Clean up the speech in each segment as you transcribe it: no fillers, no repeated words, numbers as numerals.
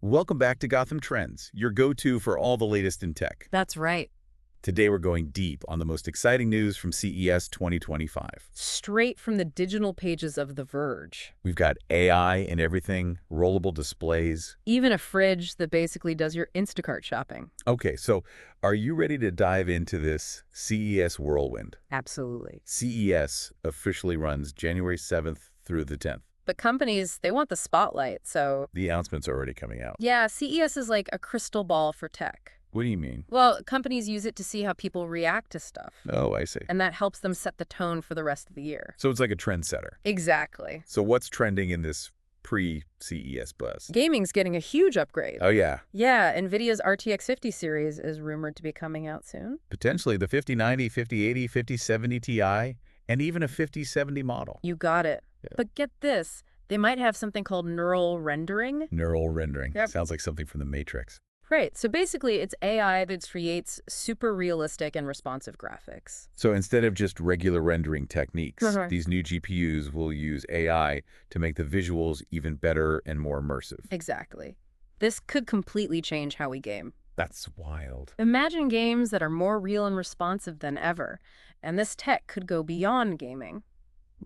Welcome back to Gotham Trends, your go-to for all the latest in tech. That's right. Today we're going deep on the most exciting news from CES 2025. Straight from the digital pages of The Verge. We've got AI and everything, rollable displays. Even a fridge that basically does your Instacart shopping. Okay, so are you ready to dive into this CES whirlwind? Absolutely. CES officially runs January 7th through the 10th. But companies, they want the spotlight, so... The announcements are already coming out. Yeah, CES is like a crystal ball for tech. What do you mean? Well, companies use it to see how people react to stuff. Oh, I see. And that helps them set the tone for the rest of the year. So it's like a trendsetter. Exactly. So what's trending in this pre-CES buzz? Gaming's getting a huge upgrade. Oh, yeah. Yeah, NVIDIA's RTX 50 series is rumored to be coming out soon. Potentially the 5090, 5080, 5070 Ti, and even a 5070 model. You got it. Yeah. But get this, they might have something called neural rendering. Neural rendering. Yep. Sounds like something from the Matrix. Right, so basically it's AI that creates super realistic and responsive graphics. So instead of just regular rendering techniques, Uh-huh. these new GPUs will use AI to make the visuals even better and more immersive. Exactly. This could completely change how we game. That's wild. Imagine games that are more real and responsive than ever, and this tech could go beyond gaming.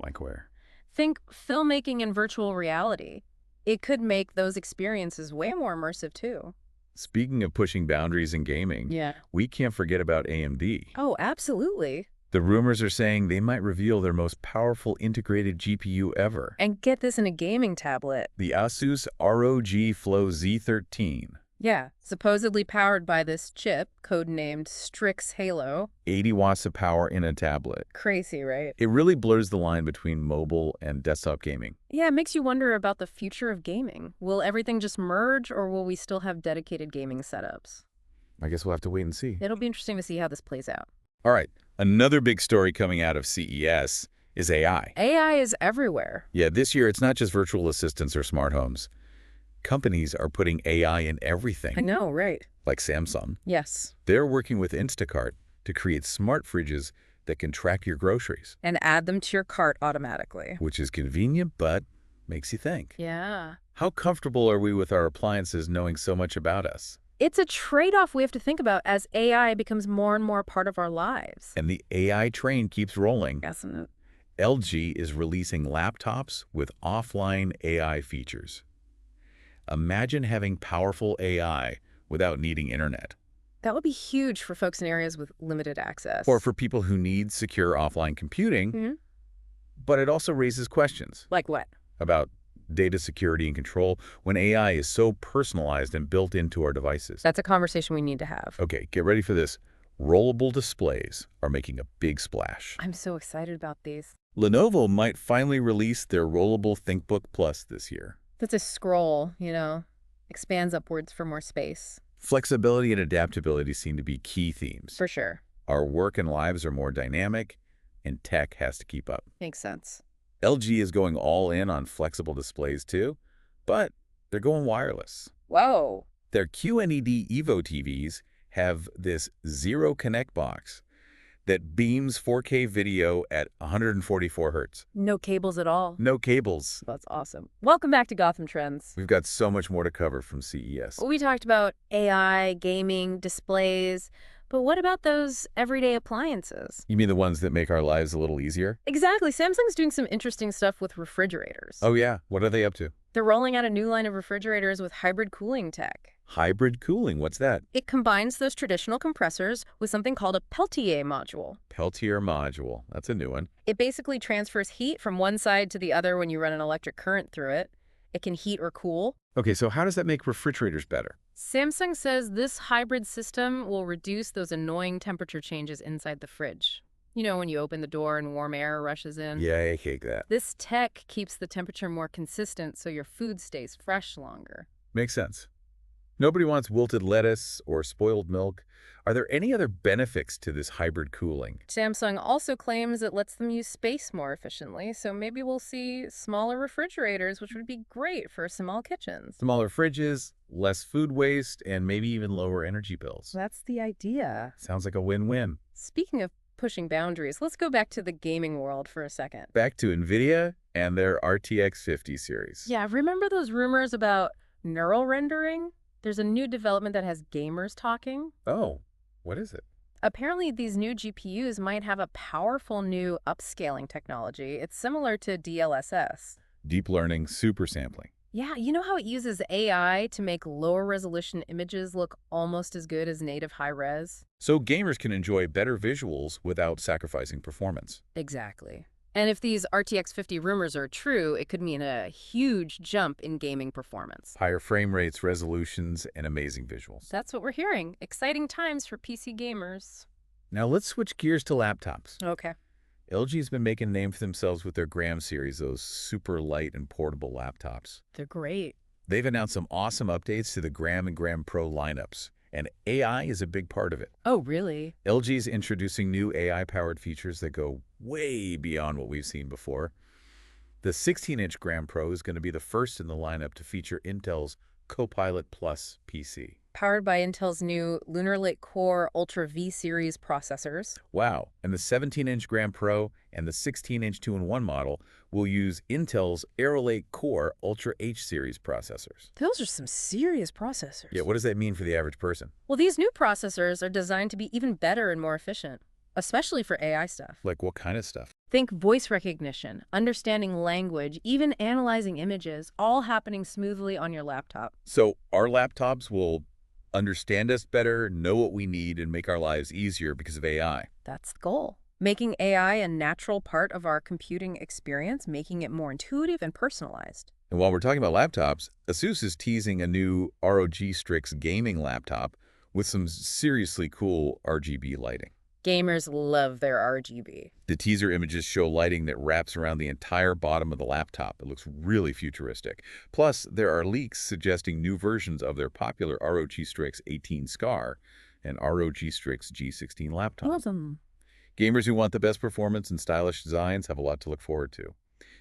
Like where? Think filmmaking and virtual reality. It could make those experiences way more immersive too. Speaking of pushing boundaries in gaming, Yeah. we can't forget about AMD. Oh, absolutely. The rumors are saying they might reveal their most powerful integrated GPU ever. And get this in a gaming tablet. The Asus ROG Flow Z13. Yeah, supposedly powered by this chip, codenamed Strix Halo. 80 watts of power in a tablet. Crazy, right? It really blurs the line between mobile and desktop gaming. Yeah, it makes you wonder about the future of gaming. Will everything just merge, or will we still have dedicated gaming setups? I guess we'll have to wait and see. It'll be interesting to see how this plays out. All right, another big story coming out of CES is AI. AI is everywhere. Yeah, this year it's not just virtual assistants or smart homes. Companies are putting AI in everything. I know, right? Like Samsung. Yes. They're working with Instacart to create smart fridges that can track your groceries, And add them to your cart automatically. which is convenient but makes you think. Yeah. How comfortable are we with our appliances knowing so much about us? It's a trade-off we have to think about as AI becomes more and more part of our lives. And the AI train keeps rolling. Isn't it? LG is releasing laptops with offline AI features. Imagine having powerful AI without needing internet. That would be huge for folks in areas with limited access. Or for people who need secure offline computing. Mhm. But it also raises questions Like what? about data security and control when AI is so personalized and built into our devices. That's a conversation we need to have. Okay, get ready for this. Rollable displays are making a big splash. I'm so excited about these. Lenovo might finally release their rollable ThinkBook Plus this year. That's a scroll, expands upwards for more space. Flexibility and adaptability seem to be key themes. For sure. Our work and lives are more dynamic, and tech has to keep up. Makes sense. LG is going all in on flexible displays too, but they're going wireless. Whoa. Their QNED Evo TVs have this Zero Connect box that beams 4K video at 144 hertz. No cables at all. No cables. That's awesome. Welcome back to Gotham Trends. We've got so much more to cover from CES. We talked about AI, gaming, displays, but what about those everyday appliances? You mean the ones that make our lives a little easier? Exactly. Samsung's doing some interesting stuff with refrigerators. Oh yeah, what are they up to? They're rolling out a new line of refrigerators with hybrid cooling tech. Hybrid cooling, what's that? It combines those traditional compressors with something called a Peltier module. Peltier module, that's a new one. It basically transfers heat from one side to the other when you run an electric current through it. It can heat or cool. Okay, so how does that make refrigerators better? Samsung says this hybrid system will reduce those annoying temperature changes inside the fridge. You know, when you open the door and warm air rushes in? Yeah, I hate that. This tech keeps the temperature more consistent so your food stays fresh longer. Makes sense. Nobody wants wilted lettuce or spoiled milk. Are there any other benefits to this hybrid cooling? Samsung also claims it lets them use space more efficiently, so maybe we'll see smaller refrigerators, which would be great for small kitchens. Smaller fridges, less food waste, and maybe even lower energy bills. That's the idea. Sounds like a win-win. Speaking of pushing boundaries, let's go back to the gaming world for a second. Back to NVIDIA and their RTX 50 series. Yeah, remember those rumors about Neural rendering? There's a new development that has gamers talking. Oh, what is it? Apparently, these new GPUs might have a powerful new upscaling technology. It's similar to DLSS. Deep learning super sampling. Yeah, you know how it uses AI to make lower resolution images look almost as good as native high res? So gamers can enjoy better visuals without sacrificing performance. Exactly. And if these RTX 50 rumors are true, it could mean a huge jump in gaming performance. Higher frame rates, resolutions, and amazing visuals. That's what we're hearing. Exciting times for PC gamers. Now let's switch gears to laptops. Okay. LG's been making a name for themselves with their Gram series, those super light and portable laptops. They're great. They've announced some awesome updates to the Gram and Gram Pro lineups, and AI is a big part of it. Oh, really? LG's introducing new AI-powered features that go way beyond what we've seen before. The 16-inch Gram Pro is going to be the first in the lineup to feature Intel's Copilot Plus PC. Powered by Intel's new Lunar Lake Core Ultra V series processors. Wow, and the 17-inch Gram Pro and the 16-inch 2-in-1 model will use Intel's Arrow Lake Core Ultra H series processors. Those are some serious processors. Yeah, what does that mean for the average person? Well, these new processors are designed to be even better and more efficient, especially for AI stuff. Like what kind of stuff? Think voice recognition, understanding language, even analyzing images, all happening smoothly on your laptop. So our laptops will understand us better, know what we need, and make our lives easier because of AI. That's the goal. Making AI a natural part of our computing experience, making it more intuitive and personalized. And while we're talking about laptops, ASUS is teasing a new ROG Strix gaming laptop with some seriously cool RGB lighting. Gamers love their RGB. The teaser images show lighting that wraps around the entire bottom of the laptop. It looks really futuristic. Plus, there are leaks suggesting new versions of their popular ROG Strix 18 SCAR and ROG Strix G16 laptops. Awesome. Gamers who want the best performance and stylish designs have a lot to look forward to.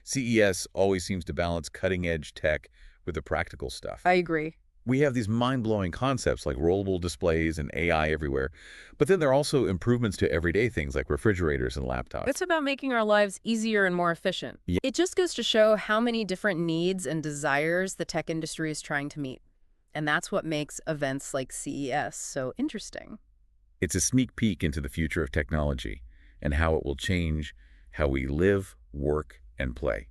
CES always seems to balance cutting-edge tech with the practical stuff. I agree. We have these mind-blowing concepts like rollable displays and AI everywhere, but then there are also improvements to everyday things like refrigerators and laptops. It's about making our lives easier and more efficient. Yeah. It just goes to show how many different needs and desires the tech industry is trying to meet. And that's what makes events like CES so interesting. It's a sneak peek into the future of technology and how it will change how we live, work, and play.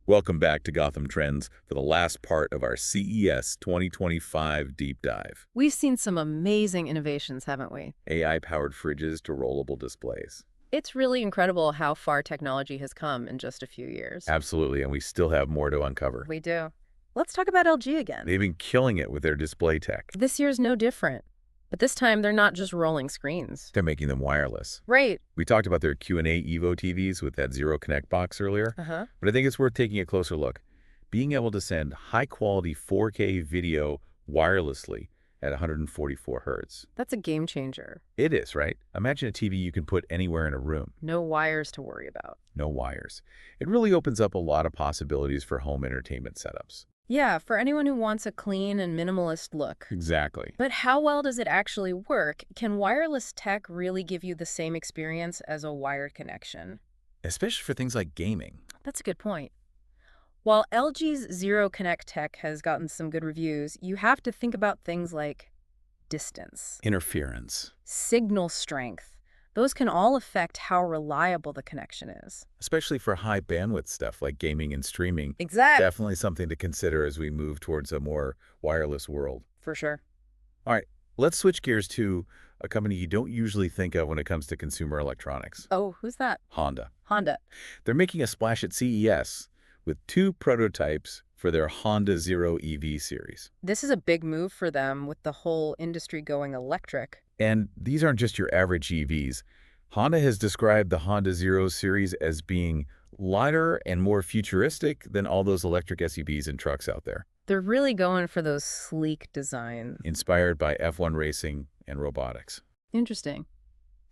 Welcome back to Gotham Trends for the last part of our CES 2025 deep dive. We've seen some amazing innovations, haven't we? AI-powered fridges to rollable displays. It's really incredible how far technology has come in just a few years. Absolutely, and we still have more to uncover. We do. Let's talk about LG again. They've been killing it with their display tech. This year's no different. But this time, they're not just rolling screens. They're making them wireless. Right. We talked about their Q&A Evo TVs with that Zero Connect box earlier, but I think it's worth taking a closer look. Being able to send high-quality 4K video wirelessly at 144 hertz. That's a game changer. It is, right? Imagine a TV you can put anywhere in a room. No wires to worry about. No wires. It really opens up a lot of possibilities for home entertainment setups. Yeah, for anyone who wants a clean and minimalist look. Exactly. But how well does it actually work? Can wireless tech really give you the same experience as a wired connection? Especially for things like gaming. That's a good point. While LG's Zero Connect tech has gotten some good reviews, you have to think about things like distance, Interference. signal strength. Those can all affect how reliable the connection is. Especially for high bandwidth stuff like gaming and streaming. Exactly. Definitely something to consider as we move towards a more wireless world. For sure. All right, let's switch gears to a company you don't usually think of when it comes to consumer electronics. Oh, who's that? Honda. Honda. They're making a splash at CES with 2 prototypes for their Honda Zero EV series. This is a big move for them with the whole industry going electric. And these aren't just your average EVs. Honda has described the Honda Zero series as being lighter and more futuristic than all those electric SUVs and trucks out there. They're really going for those sleek designs. Inspired by F1 racing and robotics. Interesting.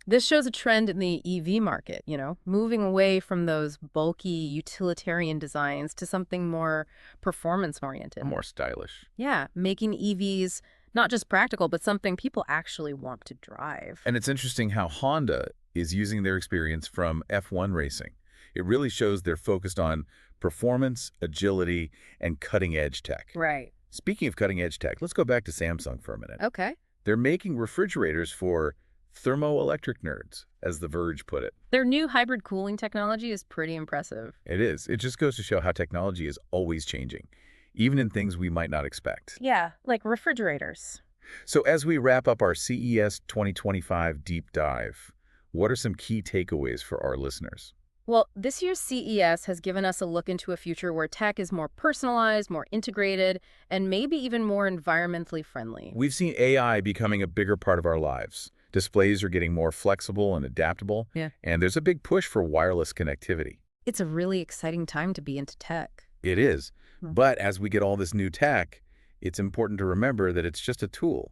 This shows a trend in the EV market, moving away from those bulky utilitarian designs to something more performance-oriented. More stylish. Yeah, making EVs not just practical, but something people actually want to drive. And it's interesting how Honda is using their experience from F1 racing. It really shows they're focused on performance, agility, and cutting-edge tech. Right. Speaking of cutting-edge tech, let's go back to Samsung for a minute. Okay. They're making refrigerators for thermoelectric nerds, as The Verge put it. Their new hybrid cooling technology is pretty impressive. It is. It just goes to show how technology is always changing, even in things we might not expect. Yeah, like refrigerators. So as we wrap up our CES 2025 deep dive, what are some key takeaways for our listeners? Well, this year's CES has given us a look into a future where tech is more personalized, more integrated, and maybe even more environmentally friendly. We've seen AI becoming a bigger part of our lives. Displays are getting more flexible and adaptable, Yeah. and there's a big push for wireless connectivity. It's a really exciting time to be into tech. It is. Hmm. But as we get all this new tech, it's important to remember that it's just a tool.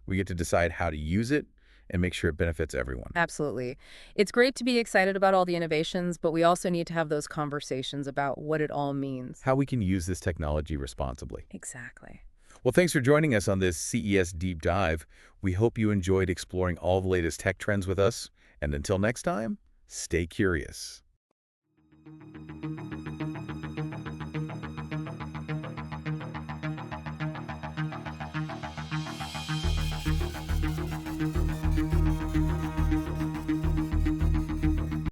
We get to decide how to use it and make sure it benefits everyone. Absolutely. It's great to be excited about all the innovations, but we also need to have those conversations about what it all means. How we can use this technology responsibly. Exactly. Well, thanks for joining us on this CES deep dive. We hope you enjoyed exploring all the latest tech trends with us. And until next time, stay curious.